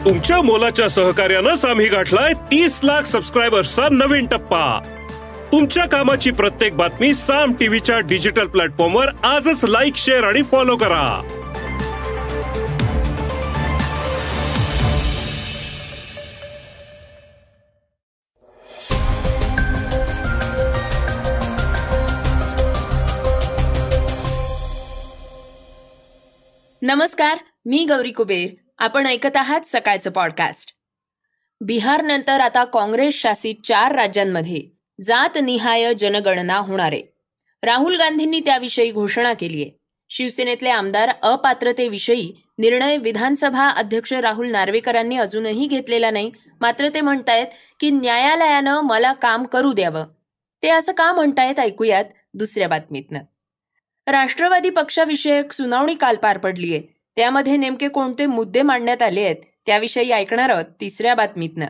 तुमच्या मोलाच्या सहकार्यानंच आम्ही गाठलाय 30 लाख सबस्क्रायबर्सचा नवीन टप्पा। तुमच्या कामाची प्रत्येक बातमी साम टीव्हीच्या डिजिटल प्लॅटफॉर्मवर आजच लाईक, शेअर आणि फॉलो करा। नमस्कार, मी गौरी कुबेर। आपण ऐकत आहात सकाळचं पॉडकास्ट। बिहारनंतर आता काँग्रेस शासित 4 राज्यांमध्ये जातनिहाय जनगणना होणार आहे। राहुल गांधींनी त्याविषयी घोषणा केली आहे। शिवसेनेतले आमदार अपात्रतेविषयी निर्णय विधानसभा अध्यक्ष राहुल नार्वेकरांनी अजूनही घेतलेला नाही। मात्र ते म्हणतायत की न्यायालयानं मला काम करू द्यावं। ते असं का म्हणतायत ऐकूयात दुसऱ्या बातमीतनं। राष्ट्रवादी पक्षाविषयक सुनावणी काल पार पडलीये। त्यामध्ये नेमके कोणते मुद्दे मांडण्यात आले आहेत त्याविषयी ऐकणार आहोत तिसऱ्या बातमीतनं।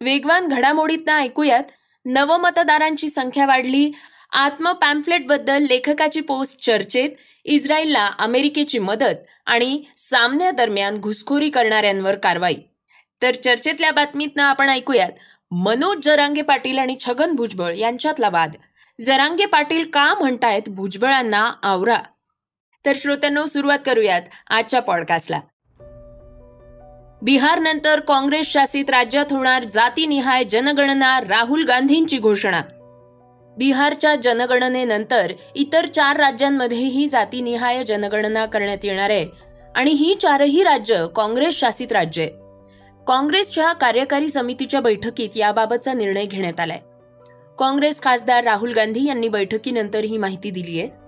वेगवान घडामोडीतनं ऐकूयात, नवमतदारांची संख्या वाढली, आत्म पॅम्फलेटबद्दल लेखकाची पोस्ट चर्चेत, इस्रायलला अमेरिकेची मदत आणि सामन्यादरम्यान घुसखोरी करणाऱ्यांवर कारवाई। तर चर्चेतल्या बातमीतनं आपण ऐकूयात, मनोज जरांगे पाटील आणि छगन भुजबळ यांच्यातला वाद। जरांगे पाटील का म्हणतायत भुजबळांना आवरा? तर श्रोत्यांनो, सुरुवात करूयात आजच्या पॉडकास्टला। बिहारनंतर काँग्रेस शासित राज्यात होणार जातीनिहाय जनगणना, राहुल गांधींची घोषणा। बिहारच्या जनगणनेनंतर इतर 4 राज्यांमध्येही जातीनिहाय जनगणना करण्यात येणार आहे आणि ही 4ही राज्य काँग्रेस शासित राज्य आहेत। काँग्रेसच्या कार्यकारी समितीच्या बैठकीत याबाबतचा निर्णय घेण्यात आलाय। काँग्रेस खासदार राहुल गांधी यांनी बैठकीनंतर ही माहिती दिली आहे।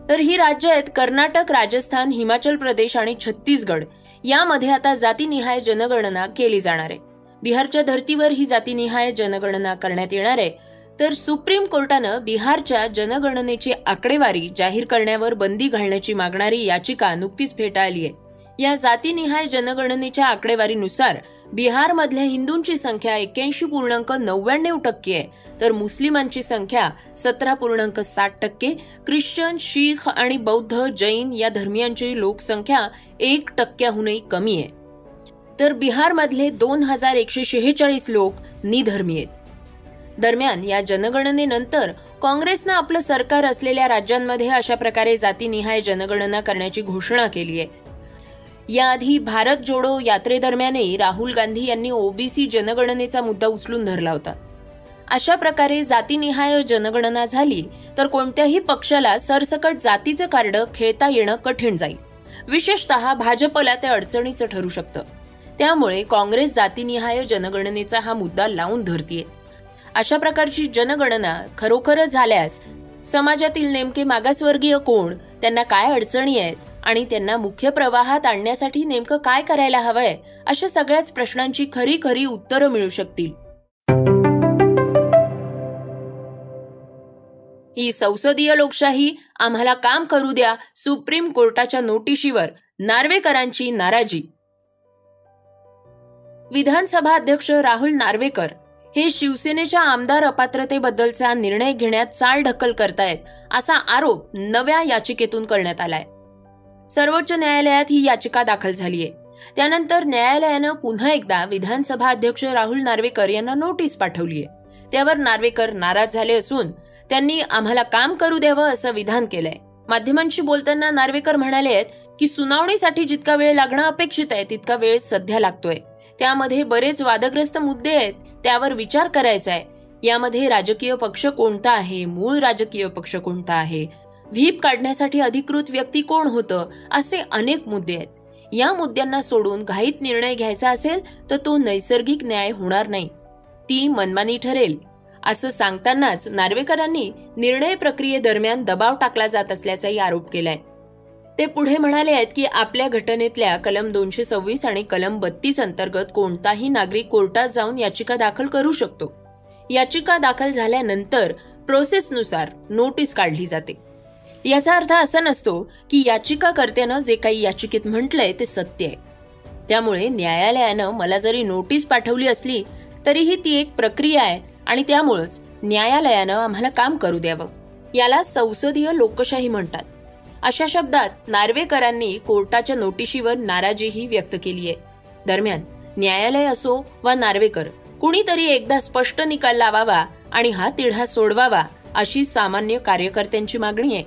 तर ही राज्य आहेत कर्नाटक, राजस्थान, हिमाचल प्रदेश आणि छत्तीसगड। यामध्ये आता जातीनिहाय जनगणना केली जाणार आहे। बिहारच्या धर्तीवर ही जातीनिहाय जनगणना करण्यात येणार आहे। तर सुप्रीम कोर्टानं बिहारच्या जनगणनेची आकडेवारी जाहीर करण्यावर बंदी घालण्याची मागणारी याचिका नुकतीच फेटाळली आहे। या जातीनिहाय जनगणनेच्या आकडेवारीनुसार बिहारमधल्या हिंदूंची संख्या 81.99% आहे, तर मुस्लिमांची संख्या 17.60%, ख्रिश्चन, शीख आणि बौद्ध, जैन या धर्मियांची लोकसंख्या 1%हूनही कमी आहे। तर बिहारमधले 2146 लोक निधर्मी आहेत। दरम्यान या जनगणनेनंतर काँग्रेसनं आपलं सरकार असलेल्या राज्यांमध्ये अशा प्रकारे जातीनिहाय जनगणना करण्याची घोषणा केली आहे। याआधी भारत जोडो यात्रेदरम्यानही राहुल गांधी यांनी ओबीसी जनगणनेचा मुद्दा उचलून धरला होता। अशा प्रकारे जातीनिहाय जनगणना झाली तर कोणत्याही पक्षाला सरसकट जातीचं कार्ड खेळता येणं कठीण जाईल। विशेषतः भाजपला ते अडचणीचं ठरू शकतं। त्यामुळे काँग्रेस जातीनिहाय जनगणनेचा हा मुद्दा लावून धरतीये। अशा प्रकारची जनगणना खरोखरच झाल्यास समाजातील नेमके मागासवर्गीय कोण, त्यांना काय अडचणी आहेत आणि त्यांना मुख्य प्रवाहात आणण्यासाठी नेमकं काय करायला हवंय, अशा सगळ्याच प्रश्नांची खरी खरी उत्तरं मिळू शकतील। ही संसदीय लोकशाही, आम्हाला काम करू द्या, सुप्रीम कोर्टाच्या नोटिशीवर नार्वेकरांची नाराजी। विधानसभा अध्यक्ष राहुल नार्वेकर हे शिवसेनेच्या आमदार अपात्रतेबद्दलचा निर्णय घेण्यात चालढकल करतायत, असा आरोप नव्या याचिकेतून करण्यात आलाय। सर्वोच्च न्यायालयात ही याचिका दाखल झालीय। त्यानंतर न्यायालयानं पुन्हा एकदा विधानसभा अध्यक्ष राहुल नार्वेकर यांना नोटीस पाठवलीय। त्यावर नार्वेकर नाराज झाले असून त्यांनी आम्हाला काम करू द्यावं असं विधान केलंय। माध्यमांशी बोलताना नार्वेकर म्हणाले आहेत की सुनावणीसाठी जितका वेळ लागणं अपेक्षित आहे तितका वेळ सध्या लागतोय। त्यामध्ये बरेच वादग्रस्त मुद्दे आहेत, त्यावर विचार करायचा आहे। यामध्ये राजकीय पक्ष कोणता आहे, मूळ राजकीय पक्ष कोणता आहे, व्हीप काढण्यासाठी अधिकृत व्यक्ती कोण होतं, असे अनेक मुद्दे आहेत। या मुद्द्यांना सोडून घाईत निर्णय घ्यायचा असेल तर तो नैसर्गिक न्याय होणार नाही, ती मनमानी ठरेल, असं सांगतानाच नार्वेकरांनी निर्णय प्रक्रियेदरम्यान दबाव टाकला जात असल्याचाही आरोप केलाय। ते पुढे म्हणाले आहेत की आपल्या घटनेतल्या कलम 226 आणि कलम 32 अंतर्गत कोणताही नागरिक कोर्टात जाऊन याचिका दाखल करू शकतो। याचिका दाखल झाल्यानंतर प्रोसेसनुसार नोटीस काढली जाते। याचा अर्थ असा नसतो की याचिकाकर्त्यानं जे काही याचिकेत म्हटलंय ते सत्य आहे। त्यामुळे न्यायालयानं मला जरी नोटीस पाठवली असली तरीही ती एक प्रक्रिया आहे आणि त्यामुळेच न्यायालयानं आम्हाला काम करू द्यावं। याला संसदीय लोकशाही म्हणतात। अशा शब्दात नार्वेकरांनी कोर्टाच्या नोटिशीवर नाराजीही व्यक्त केली आहे। दरम्यान न्यायालय असो वा नार्वेकर, कुणीतरी एकदा स्पष्ट निकाल लावावा आणि हा तिढा सोडवावा अशी सामान्य कार्यकर्त्यांची मागणी आहे.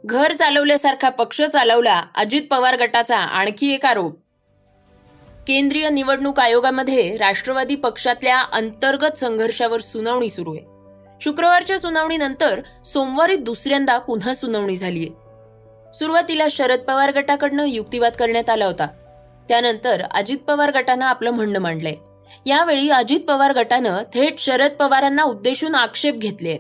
घर चालवल्यासारखा पक्ष चालवला, अजित पवार गटाचा आणखी एक आरोप. केंद्रीय निवडणूक आयोगामध्ये राष्ट्रवादी पक्षातल्या अंतर्गत संघर्षावर सुनावणी सुरू आहे. शुक्रवारच्या सुनावणीनंतर सोमवारी दुसऱ्यांदा पुन्हा सुनावणी झालीय. सुरुवातीला शरद पवार गटाकडनं युक्तिवाद करण्यात आला होता. त्यानंतर अजित पवार गटानं आपलं म्हणणं मांडलंय. यावेळी अजित पवार गटानं थेट शरद पवारांना उद्देशून आक्षेप घेतले.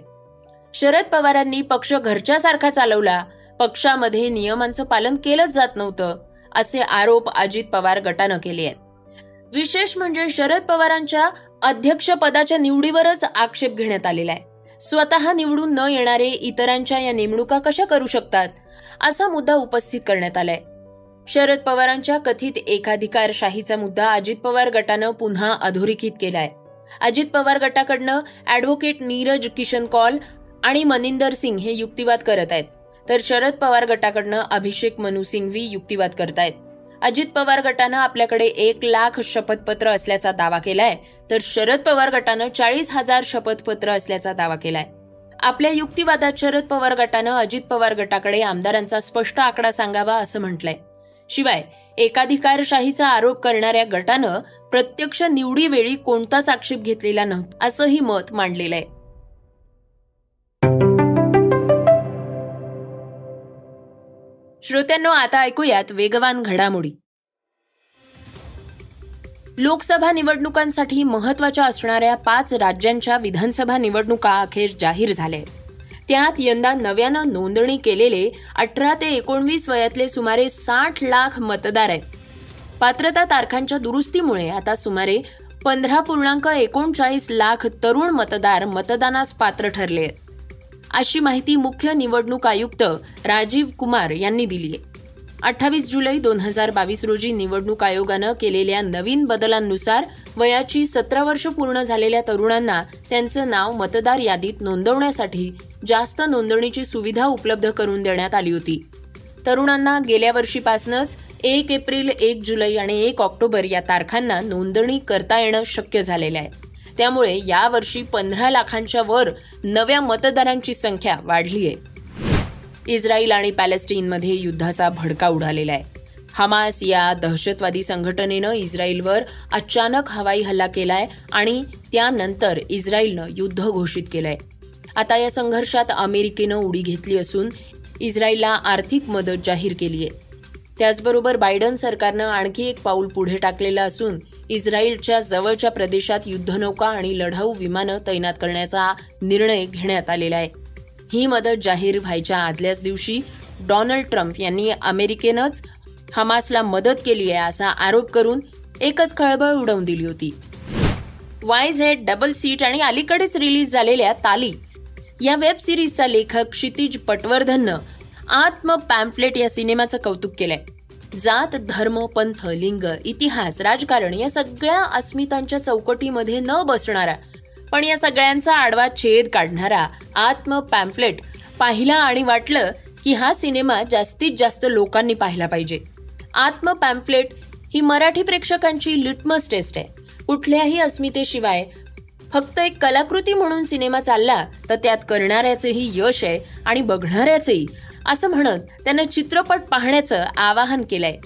शरद पवारांनी पक्ष घरच्यासारखा चालवला, पक्षामध्ये नियमांचं पालन केलंच जात नव्हतं, असे आरोप अजित पवार गटानं केले आहेत. विशेष म्हणजे शरद पवारांच्या अध्यक्षपदाच्या निवडीवरच आक्षेप घेण्यात आलेला आहे. स्वतः निवडून न येणारे इतरांच्या या नेमणुका कशा करू शकतात, असा मुद्दा उपस्थित करण्यात आलाय. शरद पवारांच्या कथित एकाधिकारशाहीचा मुद्दा अजित पवार गटानं पुन्हा अधोरेखित केलाय. अजित पवार गटाकडनं ॲडव्होकेट नीरज किशन कौल आणि मनिंदर सिंग हे युक्तिवाद करत आहेत, तर शरद पवार गटाकडनं अभिषेक मनु सिंघवी युक्तिवाद करतायत. अजित पवार गटानं आपल्याकडे 1,00,000 शपथपत्र असल्याचा दावा केलाय, तर शरद पवार गटानं 40,000 शपथपत्र असल्याचा दावा केलाय. आपल्या युक्तिवादात शरद पवार गटानं अजित पवार गटाकडे आमदारांचा स्पष्ट आकडा सांगावा असं म्हटलंय. शिवाय एकाधिकारशाहीचा आरोप करणाऱ्या गटानं प्रत्यक्ष निवडीवेळी कोणताच आक्षेप घेतलेला नव्हता असंही मत मांडलेलं आहे. श्रोत्यांनो, आता ऐकूयात वेगवान घडामोडी. लोकसभा निवडणुकांसाठी महत्त्वाच्या असणाऱ्या 5 राज्यांच्या विधानसभा निवडणुका अखेर जाहीर झाल्या. त्यात यंदा नव्यानं नोंदणी केलेले 18 ते 19 वयातले सुमारे 60 लाख मतदार आहेत. पात्रता तारखांच्या दुरुस्तीमुळे आता सुमारे 15.39 लाख तरुण मतदार मतदानास पात्र ठरले आहेत, अशी माहिती मुख्य निवडणूक आयुक्त राजीव कुमार यांनी दिली आहे. 28 जुलै 2022 रोजी निवडणूक आयोगानं केलेल्या नवीन बदलांनुसार वयाची 17 वर्ष पूर्ण झालेल्या तरुणांना त्यांचं नाव मतदार यादीत नोंदवण्यासाठी जास्त नोंदणीची सुविधा उपलब्ध करून देण्यात आली होती. तरुणांना गेल्या वर्षीपासूनच 1 एप्रिल, 1 जुलै आणि 1 ऑक्टोबर या तारखांना नोंदणी करता येणं शक्य झालेलं आहे. त्यामुळे यावर्षी 15 लाखांच्या वर नव्या मतदारांची संख्या वाढली आहे. इस्रायल आणि पॅलेस्टाईनमध्ये युद्धाचा भडका उडालेला आहे. हमास या दहशतवादी संघटनेनं इस्रायलवर अचानक हवाई हल्ला केलाय आणि त्यानंतर इस्रायलनं युद्ध घोषित केलंय. आता या संघर्षात अमेरिकेनं उडी घेतली असून इस्रायलला आर्थिक मदत जाहीर केली आहे. त्याचबरोबर बायडन सरकारनं आणखी एक पाऊल पुढे टाकलेलं असून इस्रायलच्या जवळच्या प्रदेशात युद्धनौका आणि लढाऊ विमानं तैनात करण्याचा निर्णय घेण्यात आलेला आहे. ही मदत जाहीर व्हायच्या आदल्याच दिवशी डोनाल्ड ट्रम्प यांनी अमेरिकेनंच हमासला मदत केली आहे असा आरोप करून एकच खळबळ उडवून दिली होती. YZ डबल सीट आणि अलीकडेच रिलीज झालेल्या ताली या वेब सिरीजचा लेखक क्षितिज पटवर्धननं आत्म पॅम्पलेट या सिनेमाचं कौतुक केलंय. जात, धर्म, पंथ, लिंग, इतिहास, राजकारण या सगळ्या अस्मितांच्या चौकटीमध्ये न बसणारा पण या सगळ्यांचा आडवा छेद काढणारा आत्म पॅम्पलेट पाहिला आणि वाटलं की हा सिनेमा जास्तीत जास्त लोकांनी पाहिला पाहिजे. आत्म पॅम्पलेट ही मराठी प्रेक्षकांची लिटमस टेस्ट आहे. कुठल्याही अस्मितेशिवाय फक्त एक कलाकृती म्हणून सिनेमा चालला तर त्यात करणाऱ्याचेही यश आहे आणि बघणाऱ्याचेही, असं म्हणत त्यानं चित्रपट पाहण्याचं आवाहन केलंय.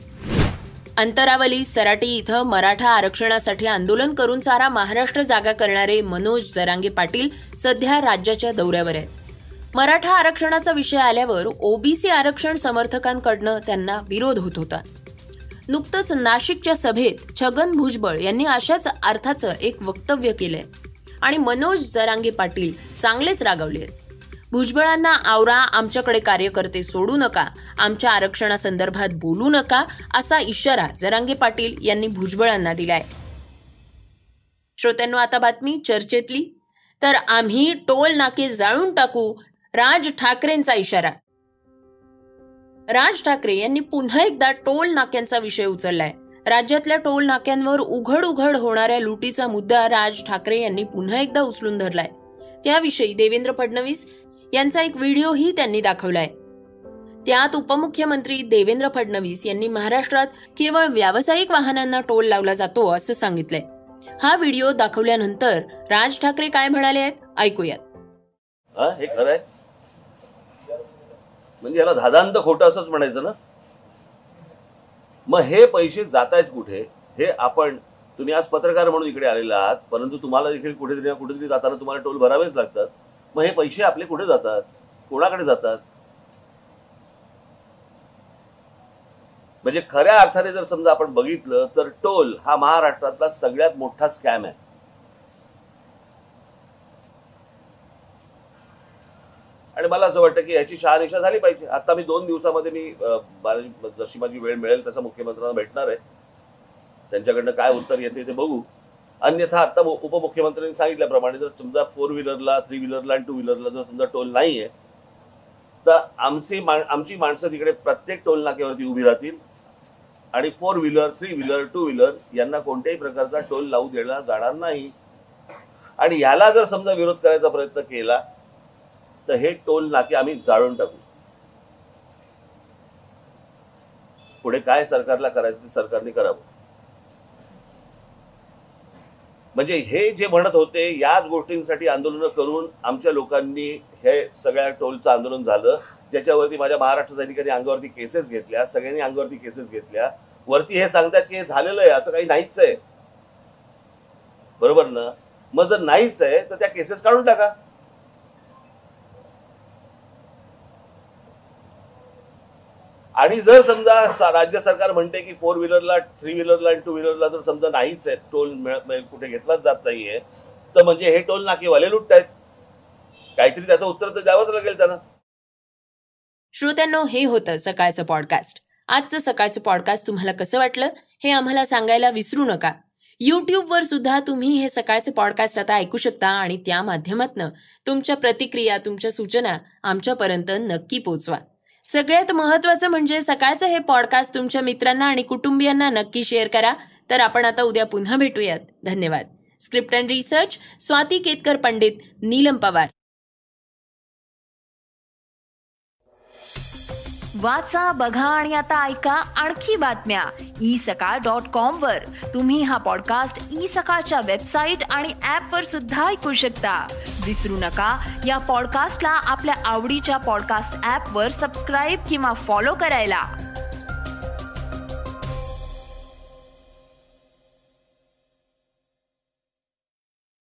अंतरावली सराटी इथं मराठा आरक्षणासाठी आंदोलन करून सारा महाराष्ट्र जागा करणारे मनोज जरांगे पाटील सध्या राज्याच्या दौऱ्यावर आहेत. मराठा आरक्षणाचा विषय आल्यावर ओबीसी आरक्षण समर्थकांकडनं त्यांना विरोध होत होता. नुकतंच नाशिकच्या सभेत छगन भुजबळ यांनी अशाच अर्थाचं एक वक्तव्य केलंय आणि मनोज जरांगे पाटील चांगलेच रागावले. भुजबळांना आवरा, आमच्याकडे कार्यकर्ते सोडू नका, आमच्या आरक्षणासंदर्भात बोलू नका, असा इशारा जरांगे पाटील यांनी भुजबळांना दिलाय. श्रोत्यांनो, आता बातमी चर्चेतली. तर आम्ही टोल नाके जाळून टाकू, राज ठाकरेंचा इशारा. राज ठाकरे यांनी पुन्हा एकदा टोल नाक्यांचा विषय उचललाय. राज्यातल्या टोल नाक्यांवर उघड उघड होणाऱ्या लुटीचा मुद्दा राज ठाकरे यांनी पुन्हा एकदा उचलून धरलाय. त्याविषयी देवेंद्र फडणवीस यांचा एक व्हिडिओही त्यांनी दाखवलाय. त्यात उपमुख्यमंत्री देवेंद्र फडणवीस यांनी महाराष्ट्रात केवळ व्यावसायिक वाहनांना टोल लावला जातो असं सांगितलंय. हा व्हिडिओ दाखवल्यानंतर राज ठाकरे काय म्हणाले आहेत ऐकूयात. हे खरं आहे म्हणजे याला धादांत खोटं असंच म्हणायचं ना. मग हे पैसे जात आहेत कुठे हे आपण, तुम्ही आज पत्रकार म्हणून इकडे आलेला आहात, परंतु तुम्हाला देखील कुठेतरी जाताना तुम्हाला टोल भरावेच लागतात. मग हे पैसे आपले कुठे जातात, कोणाकडे जातात? म्हणजे खऱ्या अर्थाने जर समजा आपण बघितलं तर टोल हा महाराष्ट्रातला सगळ्यात मोठा स्कॅम आहे. आणि मला असं वाटतं की याची शहानिशा झाली पाहिजे. आता मी 2 दिवसामध्ये मी जशी माझी वेळ मिळेल तसं मुख्यमंत्र्यांना भेटणार आहे. त्यांच्याकडनं काय उत्तर येते ते बघू. अन्यथा आता उपमुख्यमंत्र्यांनी सांगितल्याप्रमाणे जर समजा 4 व्हीलरला, 3 व्हीलरला आणि 2 व्हीलरला जर समजा टोल नाहीये तर आमची माणसं तिकडे प्रत्येक टोल नाक्यावरती उभी राहतील आणि 4 व्हीलर, 3 व्हीलर, 2 व्हीलर यांना कोणत्याही प्रकारचा टोल लावू देण्यात जाणार नाही. आणि ह्याला जर समजा विरोध करायचा प्रयत्न केला तर हे टोल नाके आम्ही जाळून टाकू. पुढे काय सरकारला करायचं ते सरकारने करावं. म्हणजे हे जे म्हणत होते याच गोष्टींसाठी आंदोलन करून आमच्या लोकांनी हे सगळ्या टोलचं आंदोलन झालं, ज्याच्यावरती माझ्या महाराष्ट्र सैनिकांनी अंगावरती केसेस घेतल्या, सगळ्यांनी अंगावरती केसेस घेतल्या. वरती हे सांगतात की हे झालेलं आहे, असं काही नाहीच आहे. बरोबर ना? मग जर नाहीच आहे तर त्या केसेस काढून टाका. आणि जर समजा राज्य सरकार म्हणते की 4 व्हीलरला, 3 व्हीलरला आणि 2 व्हीलरला जर समजा नाहीच आहे, टोल कुठे घेतलाच जात नाहीये, तर म्हणजे हे टोल नाकेवाले लुटतायत. काहीतरी त्याचं उत्तर तर द्यावंच लागेल त्यांना. श्रोत्यांनो, हे होतं सकाळचं पॉडकास्ट. आजचं सकाळचं पॉडकास्ट तुम्हाला कसं वाटलं हे आम्हाला सांगायला विसरू नका. यूट्यूबवर सुद्धा तुम्ही हे सकाळचे पॉडकास्ट आता ऐकू शकता आणि त्या माध्यमातून तुमच्या प्रतिक्रिया, तुमच्या सूचना आमच्यापर्यंत नक्की पोहोचवा. सगळ्यात महत्त्वाचं म्हणजे सकाळचं हे पॉडकास्ट तुमच्या मित्रांना आणि कुटुंबियांना नक्की शेअर करा. तर आपण आता उद्या पुन्हा भेटूयात. धन्यवाद. Script and research Swati Ketkar Pandit, Neelam Pawar. वाचा, बघा आणि आता ऐका आणखी बातम्या isakal.com वर. तुम्ही हा पॉडकास्ट isakal वेबसाईट आणि ऍप वर सुद्धा ऐकू शकता. विसरू नका या पॉडकास्टला आपल्या आवडीच्या पॉडकास्ट ऍप वर सबस्क्राईब किंवा फॉलो करायला.